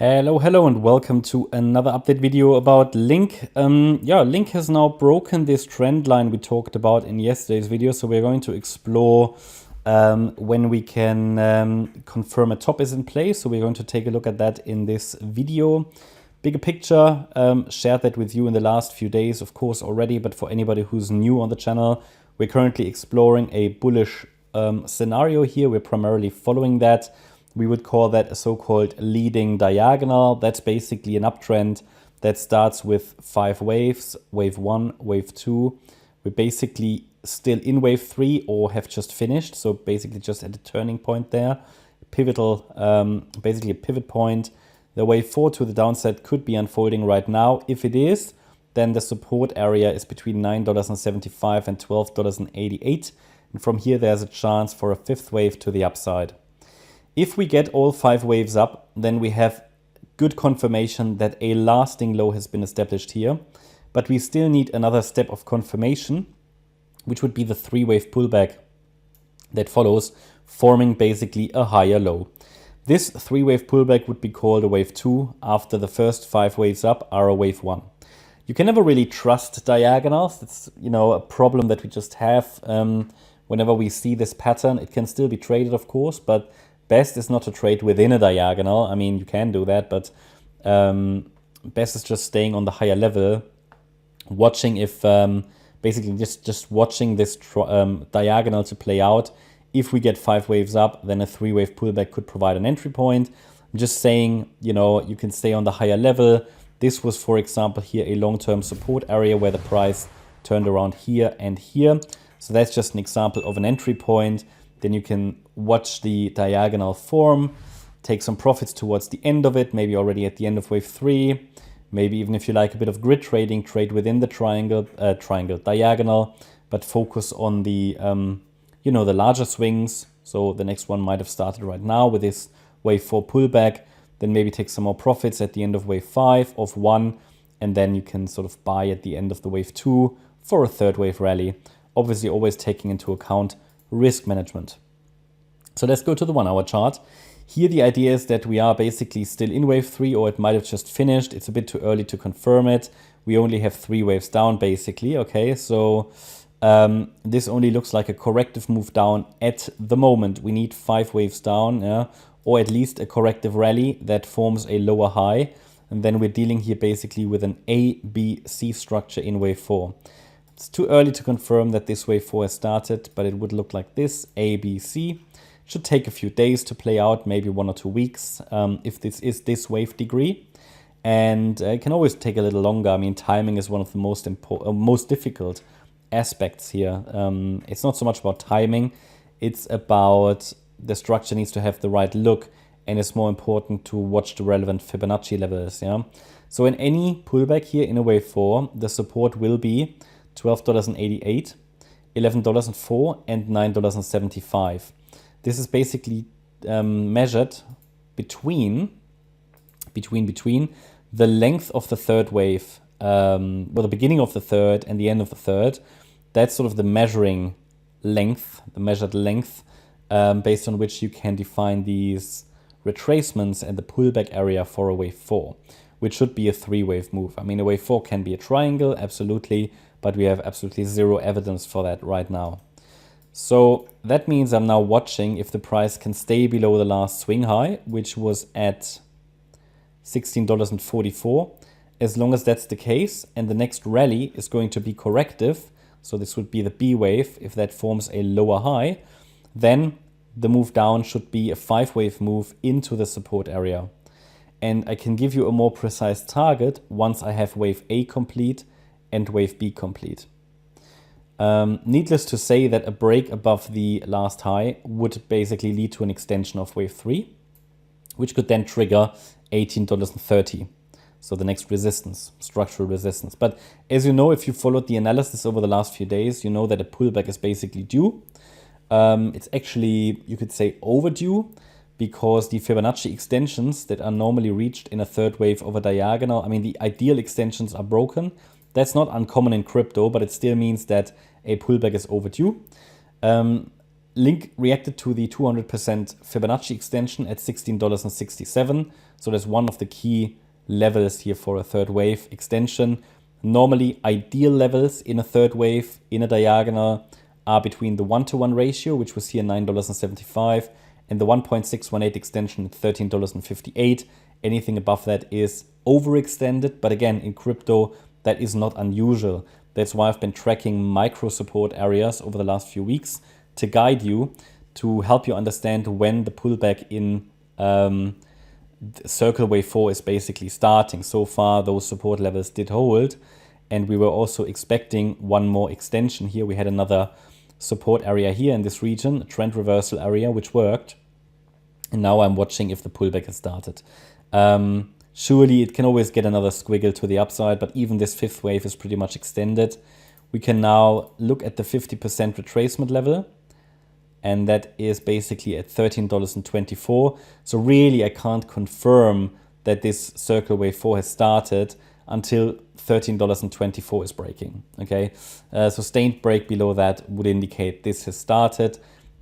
Hello, and welcome to another update video about LINK. LINK has now broken this trend line we talked about in yesterday's video. So we're going to explore when we can confirm a top is in place. So we're going to take a look at that in this video. Bigger picture, shared that with you in the last few days, of course, already. But for anybody who's new on the channel, we're currently exploring a bullish scenario here. We're primarily following that. We would call that a so-called leading diagonal. That's basically an uptrend that starts with 5 waves, wave 1, wave 2. We're basically still in wave 3 or have just finished. So basically just at a turning point there. Pivotal, basically a pivot point. The wave 4 to the downside could be unfolding right now. If it is, then the support area is between $9.75 and $12.88. And from here, there's a chance for a 5th wave to the upside. If we get all 5 waves up, then we have good confirmation that a lasting low has been established here. But we still need another step of confirmation, which would be the 3-wave pullback that follows, forming basically a higher low. This 3-wave pullback would be called a wave 2 after the first 5 waves up are a wave 1. You can never really trust diagonals. It's, a problem that we just have whenever we see this pattern. It can still be traded, of course, but best is not to trade within a diagonal. I mean, you can do that, but best is just staying on the higher level, watching if basically just watching this diagonal to play out. If we get 5 waves up, then a 3-wave pullback could provide an entry point. I'm just saying, you can stay on the higher level. This was, for example, here a long-term support area where the price turned around here and here. So that's just an example of an entry point. Then you can watch the diagonal form, take some profits towards the end of it, maybe already at the end of wave 3. Maybe even if you like a bit of grid trading, trade within the triangle diagonal, but focus on the, the larger swings. So the next one might have started right now with this wave 4 pullback. Then maybe take some more profits at the end of wave 5 of 1. And then you can sort of buy at the end of the wave 2 for a 3rd wave rally. Obviously always taking into account risk management. So let's go to the 1-hour chart. Here the idea is that we are basically still in wave 3, or it might have just finished. It's a bit too early to confirm it. We only have 3 waves down basically. Okay, so this only looks like a corrective move down at the moment. We need 5 waves down, or at least a corrective rally that forms a lower high. And then we're dealing here basically with an A, B, C structure in wave 4. It's too early to confirm that this wave 4 has started, but it would look like this, A, B, C. Should take a few days to play out, maybe 1 or 2 weeks, if this is this wave degree. And it can always take a little longer. I mean, timing is one of the most difficult aspects here. It's not so much about timing. It's about the structure needs to have the right look, and it's more important to watch the relevant Fibonacci levels. So in any pullback here in a wave 4, the support will be $12.88, $11.04, and $9.75. This is basically measured between the length of the 3rd wave, the beginning of the 3rd and the end of the 3rd. That's sort of the measuring length, the measured length, based on which you can define these retracements and the pullback area for a wave 4, which should be a 3-wave move. I mean, a wave 4 can be a triangle, absolutely, but we have absolutely zero evidence for that right now. So that means I'm now watching if the price can stay below the last swing high, which was at $16.44. As long as that's the case, and the next rally is going to be corrective, so this would be the B wave, if that forms a lower high, then the move down should be a 5-wave move into the support area. And I can give you a more precise target once I have wave A complete and wave B complete. Needless to say that a break above the last high would basically lead to an extension of wave 3, which could then trigger $18.30. So the next resistance, structural resistance. But as you know, if you followed the analysis over the last few days, you know that a pullback is basically due. It's actually, you could say, overdue, because the Fibonacci extensions that are normally reached in a 3rd wave of a diagonal, I mean, the ideal extensions are broken. That's not uncommon in crypto, but it still means that a pullback is overdue. Link reacted to the 200% Fibonacci extension at $16.67. So that's one of the key levels here for a third wave extension. Normally, ideal levels in a third wave in a diagonal are between the 1-to-1 ratio, which was here $9.75, and the 1.618 extension at $13.58. Anything above that is overextended, but again, in crypto, that is not unusual. That's why I've been tracking micro support areas over the last few weeks to guide you, to help you understand when the pullback in circle wave 4 is basically starting. So far, those support levels did hold, and we were also expecting one more extension here. We had another support area here in this region, a trend reversal area, which worked. And now I'm watching if the pullback has started. Surely it can always get another squiggle to the upside, but even this fifth wave is pretty much extended. We can now look at the 50% retracement level, and that is basically at $13.24. So really, I can't confirm that this circle wave 4 has started until $13.24 is breaking. Okay, sustained break below that would indicate this has started.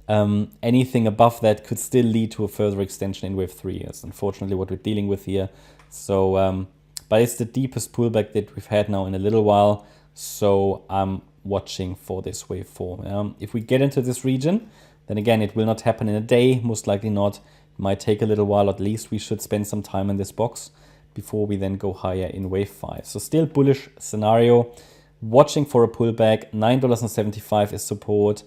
Anything above that could still lead to a further extension in wave 3. That's unfortunately what we're dealing with here. So, but it's the deepest pullback that we've had now in a little while. So I'm watching for this wave 4. If we get into this region, then again, it will not happen in a day, most likely not. It might take a little while. At least we should spend some time in this box before we then go higher in wave 5. So still bullish scenario. Watching for a pullback. $9.75 is support.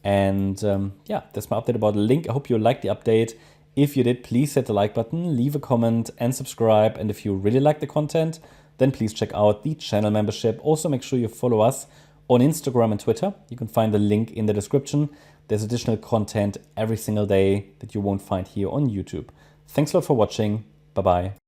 And yeah, that's my update about Link. I hope you liked the update. If you did, please hit the like button, leave a comment and subscribe. And if you really like the content, then please check out the channel membership. Also, make sure you follow us on Instagram and Twitter. You can find the link in the description. There's additional content every single day that you won't find here on YouTube. Thanks a lot for watching. Bye-bye.